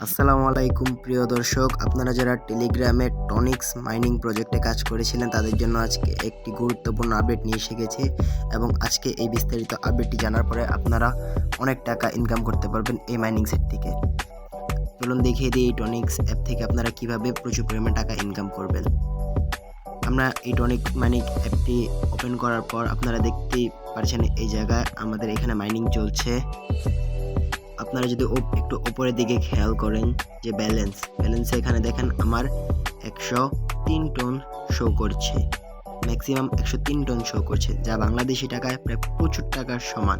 আসসালামু আলাইকুম প্রিয় দর্শক, আপনারা যারা টেলিগ্রামে টনিক্স মাইনিং প্রজেক্টে কাজ করেছিলেন তাদের জন্য আজকে একটি গুরুত্বপূর্ণ আপডেট নিয়ে এসে গেছি এবং আজকে এই বিস্তারিত আপডেটটি জানার পরে আপনারা অনেক টাকা ইনকাম করতে পারবেন এই মাইনিং সেট থেকে। চলুন দেখিয়ে দিই এই টনিক্স অ্যাপ থেকে আপনারা কিভাবে প্রচুর পরিমাণে টাকা ইনকাম করবেন। আমরা এই টনিক্স মাইনিং অ্যাপটি ওপেন করার পর আপনারা দেখতেই পারছেন এই জায়গায় আমাদের এখানে মাইনিং চলছে। আপনারা যদি একটু উপরের দিকে খেয়াল করেন যে ব্যালেন্সে এখানে দেখেন আমার 103 টন শো করছে, ম্যাক্সিমাম 103 টন শো করছে, যা বাংলাদেশি টাকায় প্রায় প্রচুর টাকার সমান।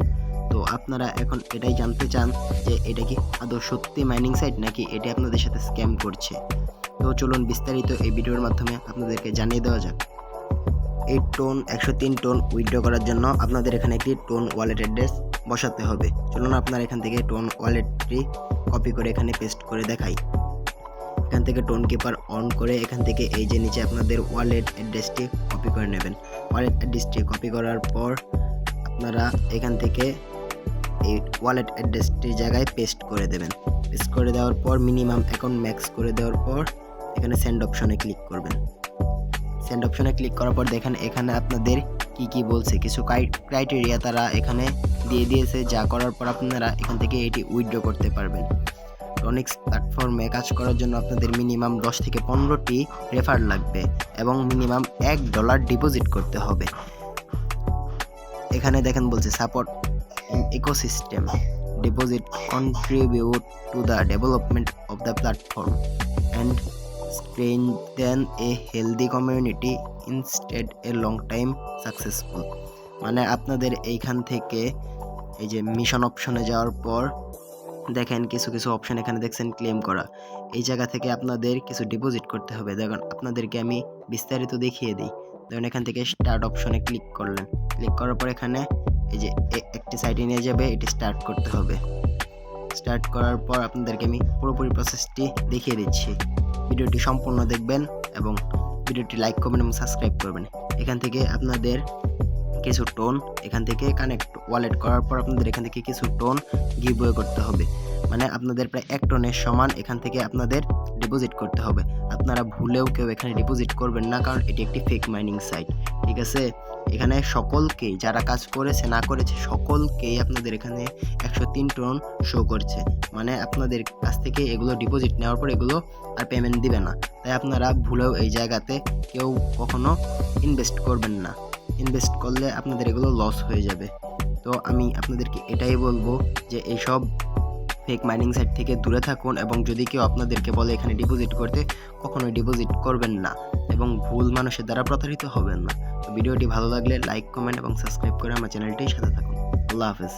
তো আপনারা এখন এটাই জানতে চান যে এটা কি আদৌ সত্যি মাইনিং সাইট নাকি এটি আপনাদের সাথে স্ক্যাম করছে। তো চলুন বিস্তারিত এই ভিডিওর মাধ্যমে আপনাদেরকে জানিয়ে দেওয়া যাক। এই 103 টন উইথড্র করার জন্য আপনাদের এখানে একটি টোন ওয়ালেট অ্যাড্রেস বসাতে হবে। চলুন আপনারা এখান থেকে টোন ওয়ালেটটি কপি করে এখানে পেস্ট করে দেখাই। এখান থেকে টোন কিপার অন করে এখান থেকে এই যে নিচে আপনাদের ওয়ালেট অ্যাড্রেসটি কপি করে নেবেন। ওয়ালেট অ্যাড্রেসটি কপি করার পর আপনারা এখান থেকে এই ওয়ালেট অ্যাড্রেসটির জায়গায় পেস্ট করে দেবেন। পেস্ট করে দেওয়ার পর মিনিমাম অ্যাকাউন্ট ম্যাক্স করে দেওয়ার পর এখানে সেন্ড অপশনে ক্লিক করবেন। সেন্ড অপশনে ক্লিক করার পর দেখেন এখানে আপনাদের কি বলছে, কিছু ক্রাইটেরিয়া তারা এখানে দিয়ে দিয়েছে, যা করার পর আপনারা এখান থেকে এটি উইথড্র করতে পারবেন। টনিক্স প্ল্যাটফর্মে কাজ করার জন্য আপনাদের মিনিমাম 10 থেকে 15টি রেফার লাগবে এবং মিনিমাম $1 ডিপোজিট করতে হবে। এখানে দেখেন বলছে support ecosystem, deposit contribute to the development of the platform and strengthen a healthy community instead a long time successful। মানে আপনাদের এইখান থেকে এই যে মিশন অপশনে যাওয়ার পর দেখেন কিছু অপশন এখানে দেখছেন ক্লেম করা, এই জায়গা থেকে আপনাদের কিছু ডিপোজিট করতে হবে। দেখুন আপনাদেরকে আমি বিস্তারিত দেখিয়ে দিই। দেখুন এখান থেকে স্টার্ট অপশনে ক্লিক করলেন, ক্লিক করার পর এখানে এই যে একটি সাইটে নিয়ে যাবে, এটি স্টার্ট করতে হবে। স্টার্ট করার পর আপনাদেরকে আমি পুরোপুরি প্রসেসটি দেখিয়ে দিচ্ছি। ভিডিওটি সম্পূর্ণ দেখবেন এবং ভিডিওটি লাইক করবেন এবং সাবস্ক্রাইব করবেন। এখান থেকে আপনাদের কিছু টোন এখান থেকে কানেক্ট ওয়ালেট করার পর আপনাদের এখান থেকে কিছু টোন গিভওয়ে করতে হবে। মানে আপনাদের প্রায় 1 টনের সমান এখান থেকে আপনাদের ডিপোজিট করতে হবে। আপনারা ভুলেও কেউ এখানে ডিপোজিট করবেন না, কারণ এটি একটি ফেক মাইনিং সাইট। ঠিক আছে, এখানে সকলকেই যারা কাজ করেছে না করেছে সকলকেই আপনাদের এখানে 103 টন শো করছে। মানে আপনাদের কাছ থেকে এগুলো ডিপোজিট নেওয়ার পর এগুলো আর পেমেন্ট দিবে না। তাই আপনারা ভুলেও এই জায়গাতে কেউ কখনো ইনভেস্ট করবেন না। ইনভেস্ট করলে আপনাদের এগুলো লস হয়ে যাবে। তো আমি আপনাদেরকে এটাই বলবো যে এইসব ফেক মাইনিং সাইট থেকে দূরে থাকুন এবং যদি কেউ আপনাদেরকে বলে এখানে ডিপোজিট করতে, কখনোই ডিপোজিট করবেন না এবং ভুল মানুষের দ্বারা প্রতারিত হবেন না। তো ভিডিওটি ভালো লাগলে লাইক, কমেন্ট এবং সাবস্ক্রাইব করে আমার চ্যানেলটির সাথে থাকুন। আল্লাহ হাফেজ।